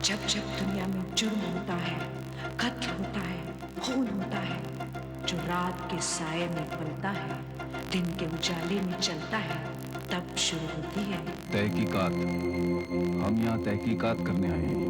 जब जब दुनिया में जुर्म होता है, कत्ल होता है, खून होता है, जो रात के साये में पलता है, दिन के उजाले में चलता है, तब शुरू होती है तहकीकात। हम यहाँ तहकीकात करने आए हैं।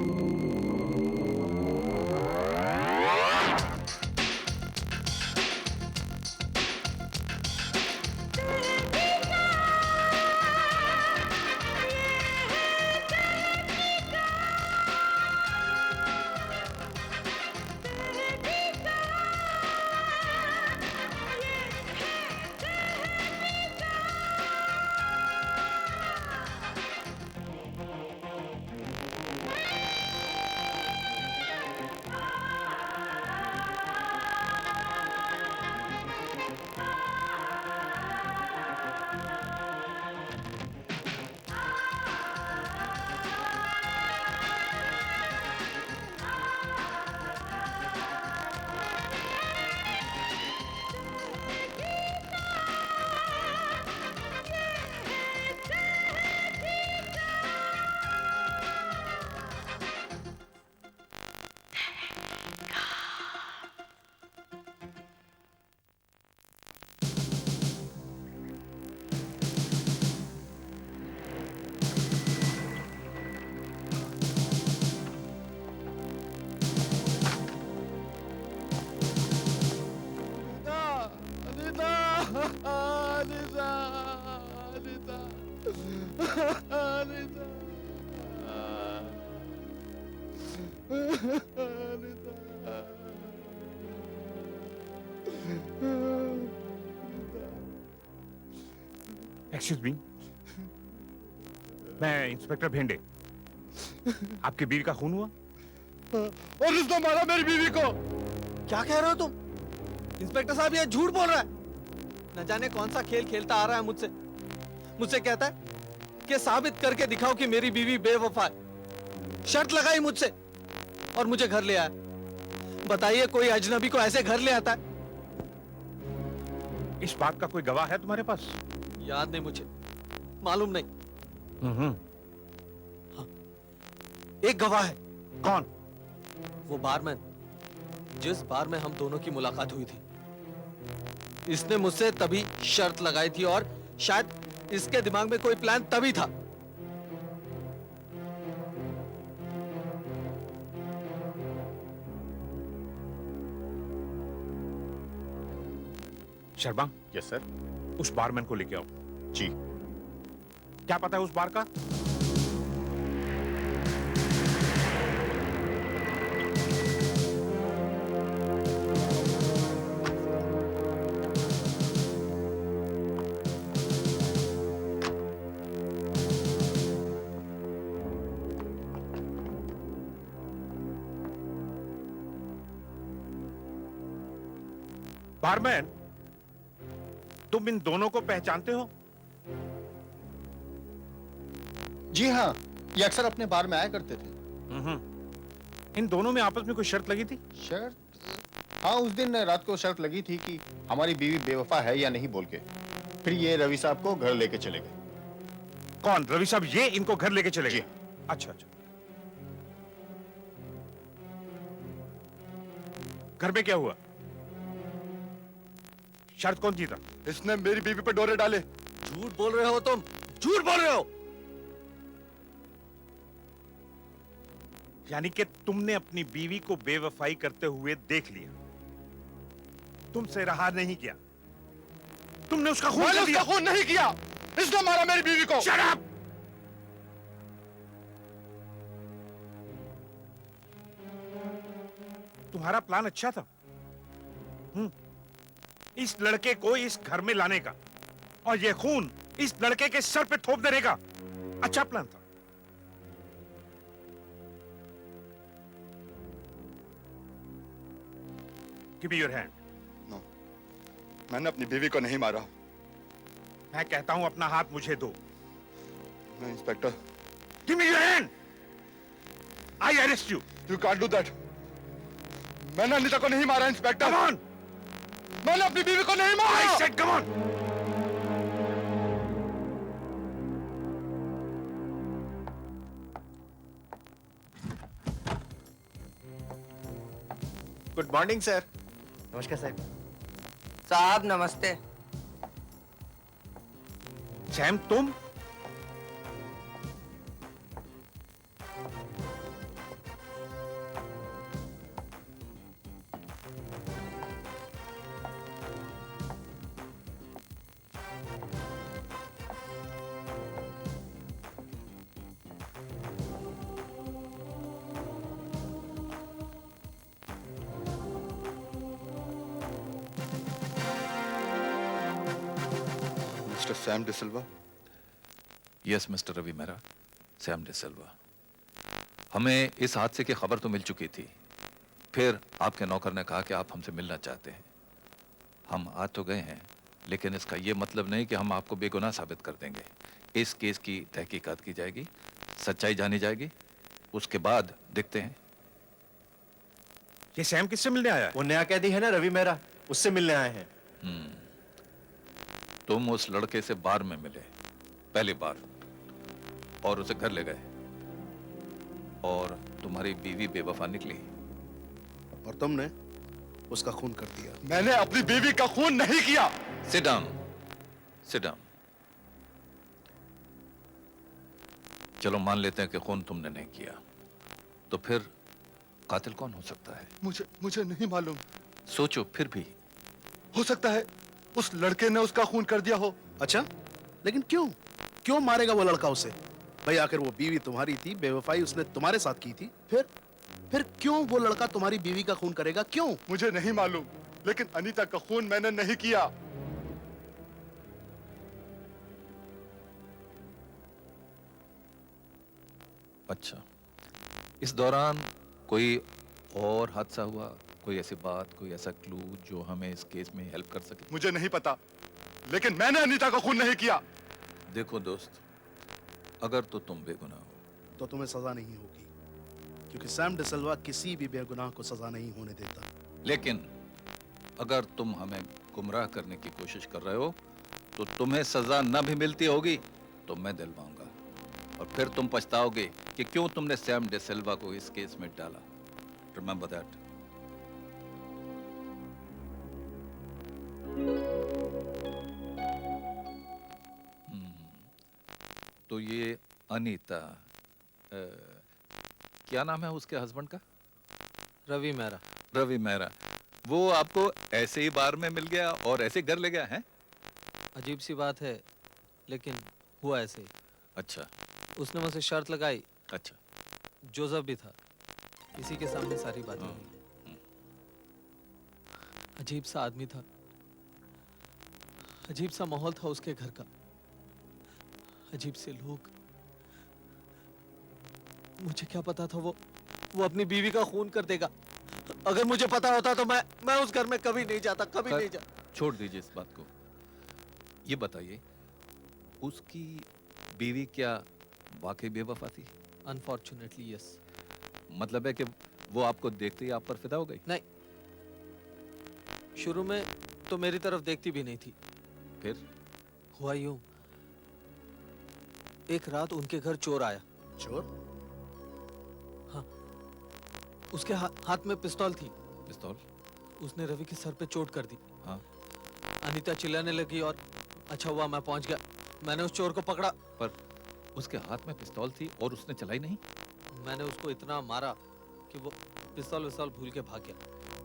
एक्सक्यूज मी, मैं इंस्पेक्टर भेंडे। आपकी बीवी का खून हुआ और उसने मारा मेरी बीवी को। क्या कह रहे हो तुम? इंस्पेक्टर साहब ये झूठ बोल रहा है। न जाने कौन सा खेल खेलता आ रहा है मुझसे कहता है कि साबित करके दिखाओ कि मेरी बीवी बेवफा है। शर्त लगाई मुझसे और मुझे घर ले आया। बताइए, कोई अजनबी को ऐसे घर ले आता है? इस बात का कोई गवाह है तुम्हारे पास? याद नहीं, मुझे मालूम नहीं। हाँ, एक गवाह है। कौन? वो बारमैन, जिस बार में हम दोनों की मुलाकात हुई थी। इसने मुझसे तभी शर्त लगाई थी और शायद इसके दिमाग में कोई प्लान तभी था। शर्मा। Yes sir. उस बारमैन को लेके आओ। जी। क्या पता है उस बार का? बारमैन, तुम इन दोनों को पहचानते हो? जी हाँ, ये अक्सर अपने बार में आया करते थे। इन दोनों में आपस में कोई शर्त लगी थी? शर्त? हाँ, उस दिन रात को शर्त लगी थी कि हमारी बीवी बेवफा है या नहीं बोल के। फिर ये रवि साहब को घर लेके चले गए। कौन? रवि साहब ये इनको घर लेके चले जी। गए? अच्छा अच्छा। घर में क्या हुआ? शर्त कौन जीता? इसने मेरी बीवी पे डोरे डाले। झूठ बोल रहे हो तुम, झूठ बोल रहे हो। यानी कि तुमने अपनी बीवी को बेवफाई करते हुए देख लिया, तुमसे रहा नहीं किया, तुमने उसका खून कर दिया। उसका खून नहीं किया, इसने मारा मेरी बीवी को। Shut up! तुम्हारा प्लान अच्छा था। इस लड़के को इस घर में लाने का और यह खून इस लड़के के सर पे थोप देने का अच्छा प्लान था। Give me your hand. No, मैंने अपनी बीवी को नहीं मारा। मैं कहता हूं अपना हाथ मुझे दो। मैं inspector. Give me your hand. I arrest you. You can't do that. मैंने अनीता को नहीं मारा इंस्पेक्टर। Come on. मैंने अपनी बीवी को नहीं मारा। I said come on. Good morning sir. नमस्कार साहब। साहब नमस्ते। सैम तुम? Mister Sam D'Silva. Yes mister Ravi Mehra, Sam D'Silva. हमें इस हादसे की खबर तो मिल चुकी थी, फिर आपके नौकर ने कहा कि आप हमसे मिलना चाहते हैं। हम आ तो गए हैं, लेकिन इसका यह मतलब नहीं कि हम आपको बेगुनाह साबित कर देंगे। इस केस की तहकीकात की जाएगी, सच्चाई जानी जाएगी, उसके बाद देखते हैं। ये सैम किससे मिलने आया है? वो नया कैदी है ना रवि मेहरा, उससे मिलने आए हैं। तुम उस लड़के से बार में मिले पहली बार और उसे घर ले गए, और तुम्हारी बीवी बेवफा निकली और तुमने उसका खून कर दिया। मैंने अपनी बीवी का खून नहीं किया। Sit down, sit down. चलो मान लेते हैं कि खून तुमने नहीं किया, तो फिर कातिल कौन हो सकता है? मुझे नहीं मालूम। सोचो फिर भी। हो सकता है उस लड़के ने उसका खून कर दिया हो। अच्छा, लेकिन क्यों? क्यों मारेगा वो लड़का उसे? भाई आखिर वो बीवी तुम्हारी थी, बेवफाई उसने तुम्हारे साथ की थी, फिर क्यों वो लड़का तुम्हारी बीवी का खून करेगा? क्यों? मुझे नहीं मालूम, लेकिन अनीता का खून मैंने नहीं किया। अच्छा, इस दौरान कोई और हादसा हुआ, कोई ऐसी बात, कोई ऐसा क्लू जो हमें इस केस में हेल्प कर सके? मुझे नहीं पता, लेकिन मैंने अनीता का खून नहीं किया। देखो दोस्त, अगर तो तुम बेगुनाह हो तो तुम्हें सजा नहीं होगी, क्योंकि सैम डिसिल्वा किसी भी बेगुनाह को सजा नहीं होने देता। लेकिन अगर तुम हमें गुमराह करने की कोशिश कर रहे हो तो तुम्हें सजा न भी मिलती होगी तो मैं दिलवाऊंगा, और फिर तुम पछताओगे कि क्यों तुमने सैम डिसिल्वा को इस केस में डाला। Remember that. तो ये अनीता, क्या नाम है उसके हस्बैंड का? रवि मेहरा। रवि मेहरा। वो आपको ऐसे ही बार में मिल गया और ऐसे घर ले गया है? अजीब सी बात है, लेकिन हुआ ऐसे ही। अच्छा उसने मुझसे शर्त लगाई। अच्छा। जोसेफ भी था, इसी के सामने सारी बातें हुई। अजीब सा आदमी था, अजीब सा माहौल था उसके घर का, अजीब से लोग। मुझे क्या पता था वो अपनी बीवी का खून कर देगा। अगर मुझे पता होता तो मैं उस घर में कभी नहीं जाता, कभी नहीं जाता। छोड़ दीजिए इस बात को। ये बताइए, उसकी बीवी क्या वाकई बेवफा थी? Unfortunately yes. मतलब है कि वो आपको देखते ही आप पर फिदा हो गई? नहीं, शुरू में तो मेरी तरफ देखती भी नहीं थी। फिर हुआ यूं, एक रात उनके घर चोर आया। चोर? हाँ, उसके हाथ में पिस्तौल थी। पिस्तौल? उसने रवि के सर पे चोट कर दी। हाँ। अनीता चिल्लाने लगी और अच्छा हुआ मैं पहुंच गया। मैंने उस चोर को पकड़ा। पर उसके हाथ में पिस्तौल थी और उसने चलाई नहीं? मैंने उसको इतना मारा कि वो पिस्तौल विस्तौल भूल के भाग गया।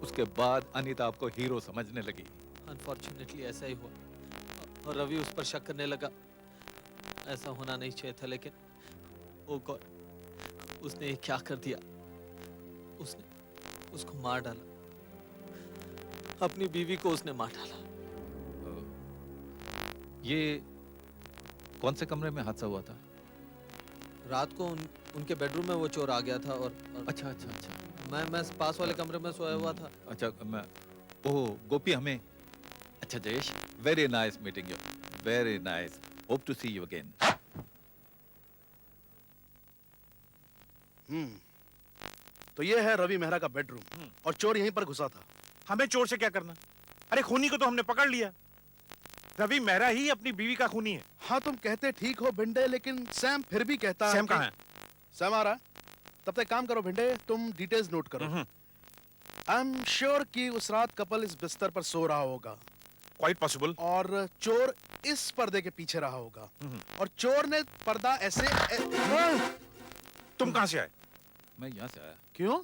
उसके बाद अनीता आपको हीरो समझने लगी? अनफॉर्चुनेटली ऐसा ही हुआ, और रवि उस पर शक करने लगा। ऐसा होना नहीं चाहिए था, लेकिन ओ गॉड, उसने ये क्या कर दिया। उसने उसको मार डाला। अपनी बीवी को उसने मार डाला। ये कौन से कमरे में हादसा हुआ था? रात को उनके बेडरूम में वो चोर आ गया था और अच्छा अच्छा अच्छा। मैं पास वाले कमरे में सोया हुआ था। अच्छा, मैं ओह गोपी, हमें अच्छा Jayesh, very nice meeting you, very nice, hope to see you again. तो ये है रवि मेहरा का बेडरूम, और चोर यहीं पर घुसा था। हमें चोर से क्या करना? अरे खूनी को तो हमने पकड़ लिया। रवि मेहरा ही अपनी बीवी का खूनी है। हाँ, तुम कहते ठीक हो भिंडे, लेकिन सैम फिर भी कहता है। सैम कहाँ है? सैम आ रहा है। तब तक काम करो भिंडे, तुम डिटेल्स नोट करो। आई एम श्योर कि उस रात कपल इस बिस्तर पर सो रहा होगा क्वाइट पॉसिबल। और चोर इस पर्दे के पीछे रहा होगा और चोर ने पर्दा ऐसे तुम कहां से आए? मैं यहाँ से आया क्यों?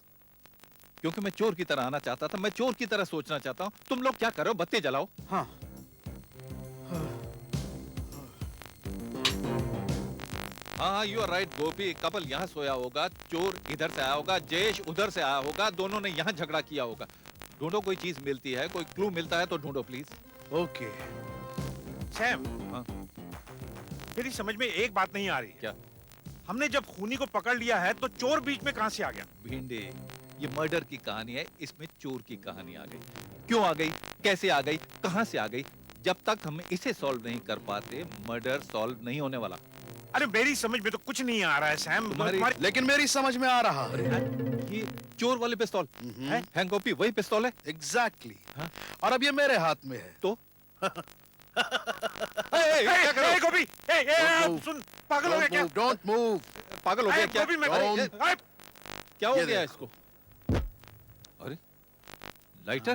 क्योंकि मैं चोर की तरह आना चाहता था, मैं चोर की तरह सोचना चाहता हूँ। तुम लोग क्या कर रहे हो? बत्ती जलाओ। हाँ हाँ, you are right Gopi. Couple यहाँ सोया होगा, चोर इधर से आया होगा, जयेश उधर से आया होगा, दोनों ने यहाँ झगड़ा किया होगा। ढूंढो, कोई चीज मिलती है, कोई क्लू मिलता है तो ढूंढो प्लीज। ओके। सैम, हाँ? मेरी समझ में एक बात नहीं आ रही। क्या? हमने जब खूनी को पकड़ लिया है तो चोर बीच में कहां से आ गया? भिंडे, ये मर्डर की कहानी है, इसमें चोर की कहानी आ गई। क्यों आ गई, कैसे आ गई, कहां से आ गई? जब तक हम इसे सॉल्व नहीं कर पाते, मर्डर सॉल्व नहीं होने वाला। अरे मेरी समझ में तो कुछ नहीं आ रहा है सैम। लेकिन मेरी समझ में आ रहा है। ये चोर वाले पिस्तौल है गोपी, वही पिस्तौल है। एग्जैक्टली। हाँ? और अब ये मेरे हाथ में है। तो गोपी, सुन, पागल हो गया क्या? Don't move. पागल हो गया क्या? गोपी, मैं क्या हो ये गया देखो। इसको? अरे लाइटर।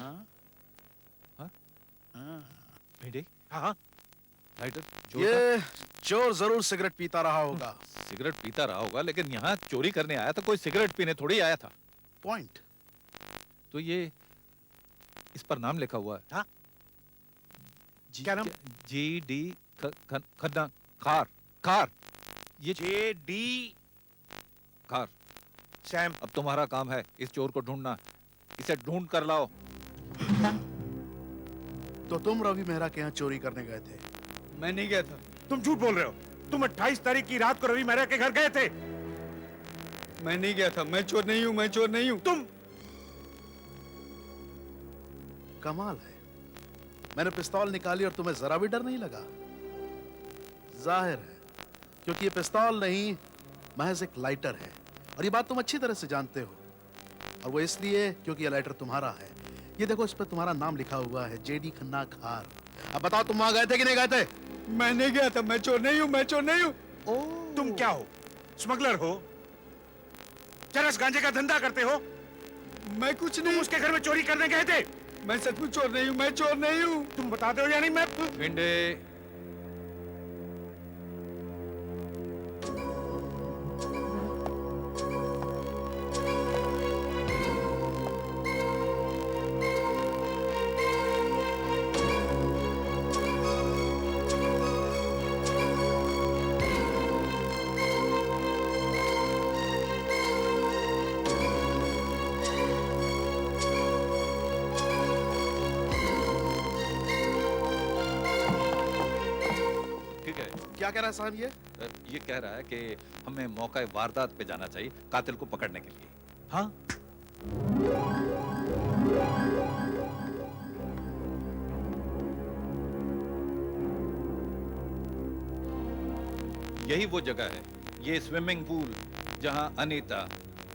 भिंडे, हाँ, लाइटर। ये चोर जरूर सिगरेट पीता रहा होगा। सिगरेट पीता रहा होगा, लेकिन यहाँ चोरी करने आया था, कोई सिगरेट पीने थोड़ी आया था। पॉइंट। तो ये इस पर नाम लिखा हुआ है। हाँ? क्या नाम? GD खन्ना खार। खार, ये JD। खार। सैम, अब तुम्हारा काम है इस चोर को ढूंढना, इसे ढूंढ कर लाओ। तो तुम रवि मेहरा के यहाँ चोरी करने गए थे? मैं नहीं गया था। तुम झूठ बोल रहे हो। तुम 28 तारीख की रात को रवि मेहरा के घर गए थे। मैं नहीं गया था। मैं चोर नहीं हूँ, मैं चोर नहीं हूँ। तुम कमाल है, मैंने पिस्तौल निकाली और तुम्हें जरा भी डर नहीं लगा। जाहिर है, क्योंकि ये पिस्तौल नहीं महज एक लाइटर है, और ये बात तुम अच्छी तरह से जानते हो। और वो इसलिए क्योंकि ये लाइटर तुम्हारा है। ये देखो, इस पर तुम्हारा नाम लिखा हुआ है, JD खन्ना खार। अब बताओ, तुम वहां गए थे कि नहीं गए थे? मैं नहीं गया था। मैं चोर नहीं हूँ, मैं चोर नहीं हूँ। तुम क्या हो? स्मगलर हो? चरस गांजे का धंधा करते हो? मैं कुछ तुम नहीं। उसके घर में चोरी करने गए थे? मैं सचमुच चोर नहीं हूँ, मैं चोर नहीं हूँ। तुम बताते हो या नहीं? मैं भिंडे, क्या कह रहा है साहब? ये कह रहा है कि हमें मौका वारदात पे जाना चाहिए कातिल को पकड़ने के लिए। हाँ, यही वो जगह है, ये स्विमिंग पूल जहां अनीता,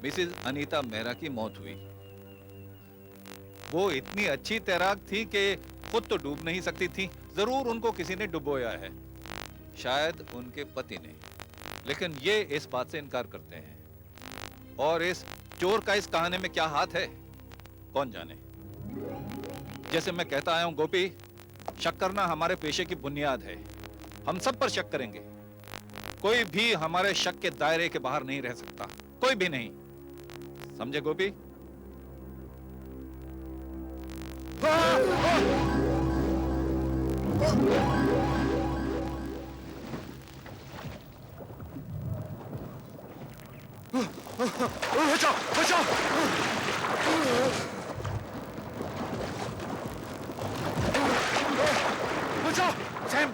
मिसेस अनीता मेहरा की मौत हुई। वो इतनी अच्छी तैराक थी कि खुद तो डूब नहीं सकती थी, जरूर उनको किसी ने डुबोया है, शायद उनके पति ने। लेकिन ये इस बात से इनकार करते हैं। और इस चोर का इस कहानी में क्या हाथ है, कौन जाने। जैसे मैं कहता आया हूं गोपी, शक करना हमारे पेशे की बुनियाद है। हम सब पर शक करेंगे, कोई भी हमारे शक के दायरे के बाहर नहीं रह सकता, कोई भी नहीं। समझे गोपी? बचाओ, बचाओ! बचाओ, सैम!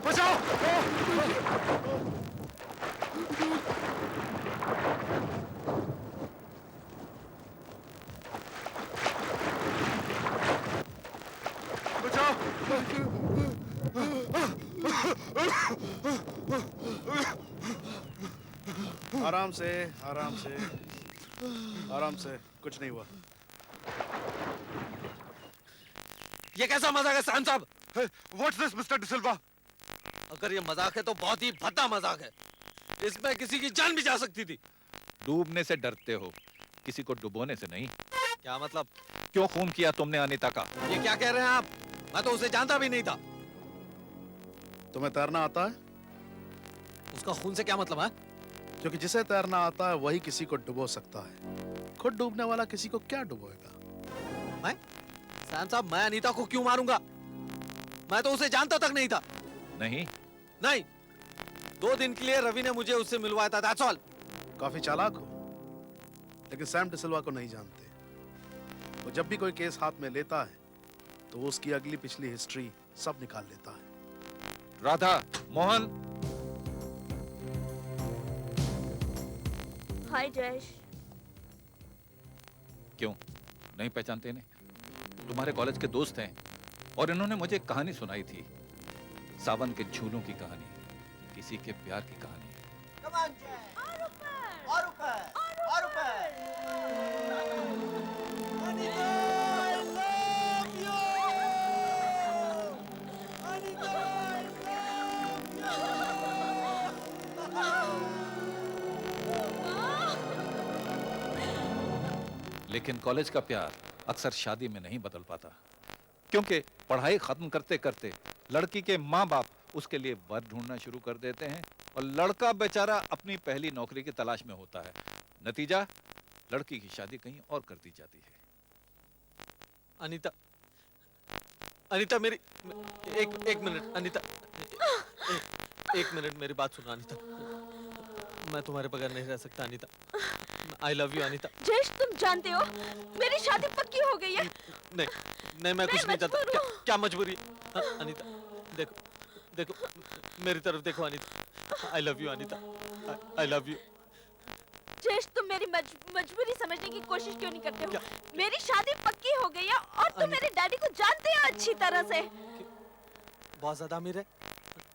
बचाओ! आराम से, आराम से, आराम से, कुछ नहीं हुआ। ये कैसा मजाक है सैम साहब? What's this, Mr. De Silva? अगर ये मजाक है तो बहुत ही भद्दा मजाक है। इसमें किसी की जान भी जा सकती थी। डूबने से डरते हो, किसी को डुबोने से नहीं। क्या मतलब? क्यों खून किया तुमने अनीता का? ये क्या कह रहे हैं आप? मैं तो उसे जानता भी नहीं था। तुम्हें तैरना आता है? उसका खून से क्या मतलब है? क्योंकि जिसे तैरना आता है वही किसी को डुबो सकता है। खुद डूबने वाला किसी को क्या डुबोएगा? मैं? सैम साहब, मैं अनीता को क्यों मारूंगा? मैं तो उसे जानता तक नहीं था। नहीं? नहीं, 2 दिन के लिए रवि ने मुझे उससे मिलवाया था, that's all। काफी चालाक हो, लेकिन सैम डिसिल्वा को नहीं जानते। वो जब भी कोई केस हाथ में लेता है तो वो उसकी अगली पिछली हिस्ट्री सब निकाल लेता है। राधा, मोहन। हाय जयेश। क्यों नहीं पहचानते इन्हें? तुम्हारे कॉलेज के दोस्त हैं और इन्होंने मुझे एक कहानी सुनाई थी, सावन के झूलों की कहानी, किसी के प्यार की कहानी। और ऊपर। लेकिन कॉलेज का प्यार अक्सर शादी में नहीं बदल पाता, क्योंकि पढ़ाई खत्म करते करते लड़की के माँ बाप उसके लिए वर ढूंढना शुरू कर देते हैं और लड़का बेचारा अपनी पहली नौकरी की तलाश में होता है। नतीजा, लड़की की शादी कहीं और कर दी जाती है। अनीता मेरी एक मिनट। अनीता, एक मिनट, मेरी बात सुनो अनीता। मैं तुम्हारे बगैर नहीं रह सकता Anita. I love you Anita. Jayesh, तुम जानते हो मेरी शादी पक्की हो गई है। नहीं, मैं कुछ नहीं जानता। क्या मजबूरी है? हाँ, अनीता, देखो मेरी तरफ देखो Anita. I love you Anita, I love you. Jayesh, तुम मेरी मजबूरी समझने की कोशिश क्यों नहीं करते हो? मेरी शादी पक्की हो गई है और तुम मेरे डैडी को जानते हो अच्छी तरह से। बहुत ज्यादा अमीर है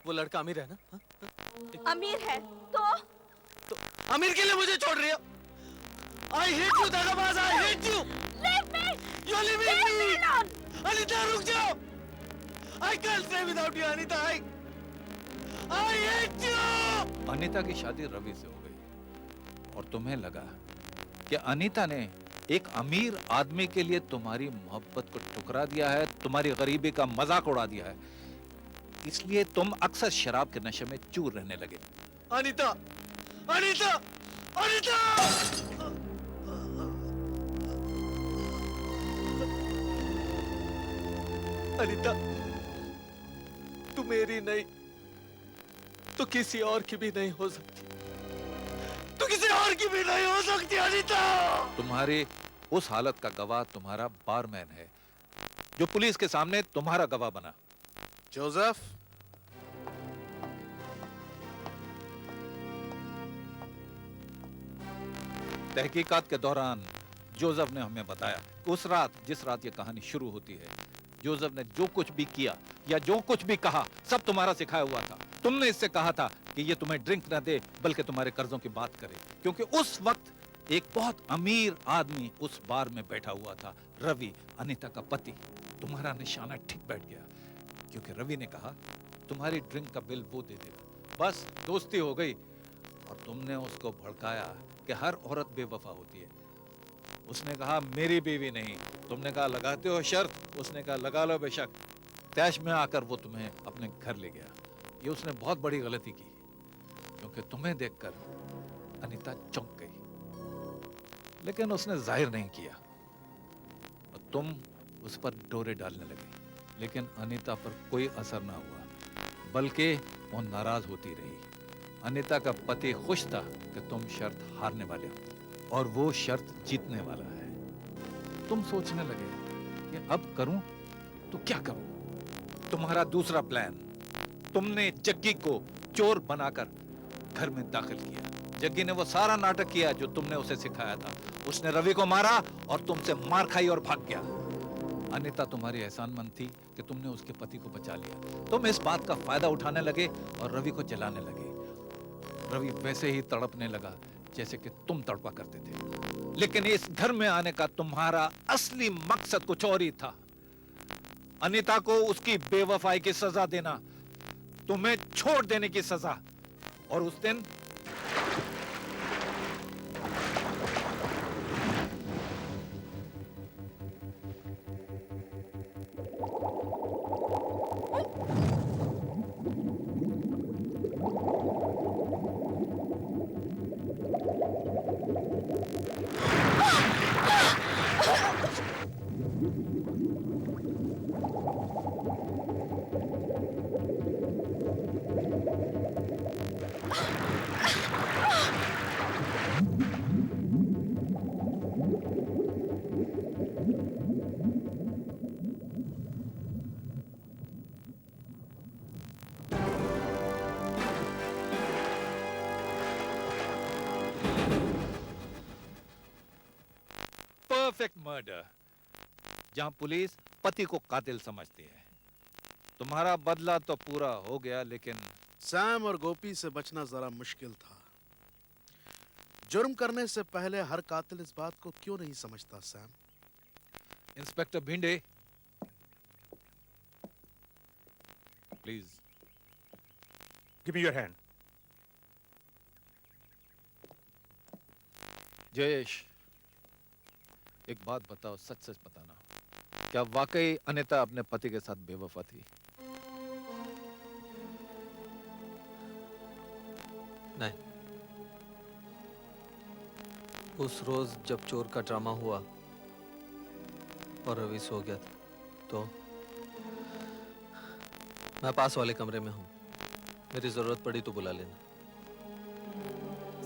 वो लड़का? अमीर है ना? अमीर है तो अमीर के लिए मुझे छोड़ रही हो? I hate you, दगाबाज! I hate you! Leave me! You're leaving me! Anita, रुक जाओ! I can't stay without you, Anita. I hate you! Anita की शादी रवि से हो गई और तुम्हें लगा कि अनीता ने एक अमीर आदमी के लिए तुम्हारी मोहब्बत को ठुकरा दिया है, तुम्हारी गरीबी का मजाक उड़ा दिया है, इसलिए तुम अक्सर शराब के नशे में चूर रहने लगे। अनीता! अनीता! अनीता! अनीता, तू मेरी नहीं तो किसी और की भी नहीं हो सकती। तू किसी और की भी नहीं हो सकती अनीता। तुम्हारी उस हालत का गवाह तुम्हारा बारमैन है, जो पुलिस के सामने तुम्हारा गवाह बना। जोसेफ, तहकीकात के दौरान जोसेफ ने हमें बताया कि उस रात, जिस रात ये कहानी शुरू होती है, जोसेफ ने जो कुछ भी किया या जो कुछ भी कहा सब तुम्हारा सिखाया हुआ था। तुमने इससे कहा था कि ये तुम्हें ड्रिंक न दे बल्कि तुम्हारे कर्जों की बात करे, क्योंकि उस वक्त एक बहुत अमीर आदमी उस बार में बैठा हुआ था, रवि, अनीता का पति। तुम्हारा निशाना ठीक बैठ गया, क्योंकि रवि ने कहा तुम्हारी ड्रिंक का बिल वो दे देगा। बस दोस्ती हो गई और तुमने उसको भड़काया कि हर औरत बेवफा होती है। उसने कहा मेरी बीवी नहीं, तुमने कहा लगाते हो शर्त, उसने कहा लगा लो बेशक। तैश में आकर वो तुम्हें अपने घर ले गया। ये उसने बहुत बड़ी गलती की, क्योंकि तुम्हें देखकर अनीता चौंक गई, लेकिन उसने जाहिर नहीं किया और तुम उस पर डोरे डालने लगे। लेकिन अनीता पर कोई असर ना हुआ, बल्कि वो नाराज होती रही। अनीता का पति खुश था कि तुम शर्त हारने वाले हो और वो शर्त जीतने वाला है। तुम सोचने लगे कि अब करूं तो क्या करूं। तुम्हारा दूसरा प्लान, तुमने जग्गी को चोर बनाकर घर में दाखिल किया। जग्गी ने वो सारा नाटक किया जो तुमने उसे सिखाया था। उसने रवि को मारा और तुमसे मार खाई और भाग गया। अनीता तुम्हारी एहसानमंद थी कि तुमने उसके पति को बचा लिया। तुम इस बात का फायदा उठाने लगे और रवि को जलाने लगे। रवि वैसे ही तड़पने लगा जैसे कि तुम तड़पा करते थे। लेकिन इस घर में आने का तुम्हारा असली मकसद कुछ और ही था। अनीता को उसकी बेवफाई की सजा देना, तुम्हें छोड़ देने की सजा। और उस दिन परफेक्ट मर्डर, जहां पुलिस पति को कातिल समझती है। तुम्हारा बदला तो पूरा हो गया, लेकिन सैम और गोपी से बचना जरा मुश्किल था। जुर्म करने से पहले हर कातिल इस बात को क्यों नहीं समझता Sam? Inspector Bhinde, please. Give me your hand. Jayesh, एक बात बताओ, सच सच बताना, क्या वाकई अनिता अपने पति के साथ बेवफा थी? नहीं। उस रोज जब चोर का ड्रामा हुआ और रवि सो गया था, तो मैं पास वाले कमरे में हूं। मेरी जरूरत पड़ी तो बुला लेना।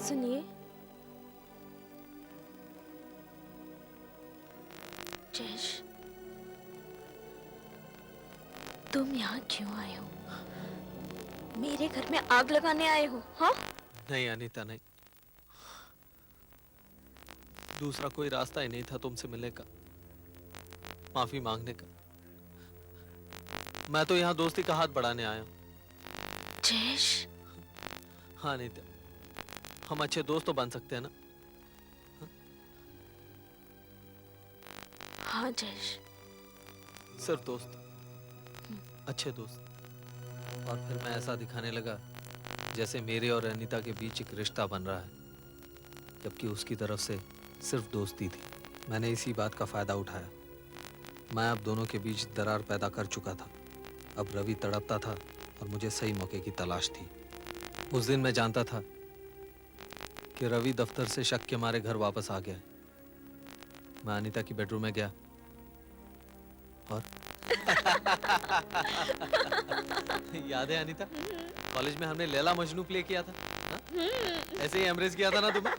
सुनिए, जयेश, तुम यहाँ क्यों आए हो? मेरे घर में आग लगाने आए हो? हाँ? नहीं अनीता, नहीं। दूसरा कोई रास्ता ही नहीं था तुमसे मिलने का, माफी मांगने का। मैं तो यहाँ दोस्ती का हाथ बढ़ाने आया हूँ। जयेश। हाँ अनीता, हम अच्छे दोस्त तो बन सकते हैं ना? हाँ जयेश, सिर्फ दोस्त, अच्छे दोस्त। और फिर मैं ऐसा दिखाने लगा जैसे मेरे और अनीता के बीच एक रिश्ता बन रहा है, जबकि उसकी तरफ से सिर्फ दोस्ती थी। मैंने इसी बात का फायदा उठाया। मैं अब दोनों के बीच दरार पैदा कर चुका था। अब रवि तड़पता था और मुझे सही मौके की तलाश थी। उस दिन मैं जानता था कि रवि दफ्तर से शक के मारे घर वापस आ गया। मैं अनीता की बेडरूम में गया और याद है अनीता, कॉलेज में हमने लैला मजनू प्ले किया था। हा? ऐसे ही एमरेज किया था ना तुम्हें?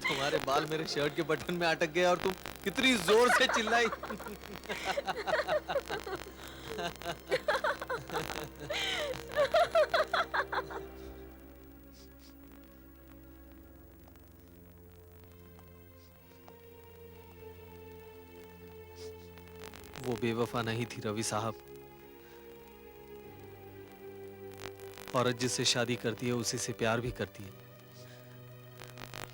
तुम्हारे बाल मेरे शर्ट के बटन में अटक गए और तुम कितनी जोर से चिल्लाई। वो बेवफा नहीं थी रवि साहब। औरत जिससे शादी करती है उसी से प्यार भी करती है,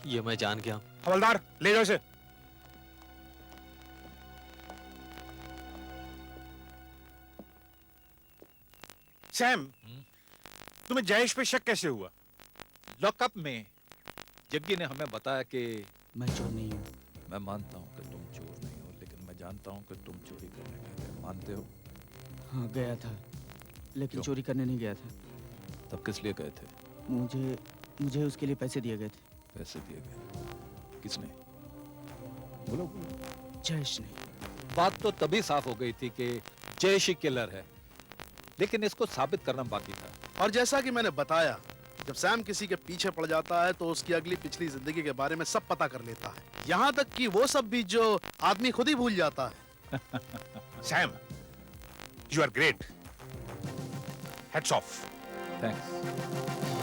ये मैं जान गया। हवलदार, ले जाओ इसे। सैम, तुम्हें जयेश पे शक कैसे हुआ? लॉकअप में जग्गी ने हमें बताया कि मैं चोर नहीं हूँ। मैं मानता हूं कि तुम चोर नहीं हो, लेकिन मैं जानता हूं कि तुम चोरी करने गए थे। मानते हो? हाँ गया था, लेकिन क्यों? चोरी करने नहीं गया था। तब किस लिए गए थे? मुझे उसके लिए पैसे दिए गए थे। पैसे दिए गए? किसने? बोलो बोलो। जयेश ने। बात तो तभी साफ हो गई थी कि जयेश ही किलर है, लेकिन इसको साबित करना बाकी था। और जैसा कि मैंने बताया, जब सैम किसी के पीछे पड़ जाता है तो उसकी अगली पिछली जिंदगी के बारे में सब पता कर लेता है, यहाँ तक कि वो सब भी जो आदमी खुद ही भूल जाता है। Sam, you are great. Heads off. Thanks.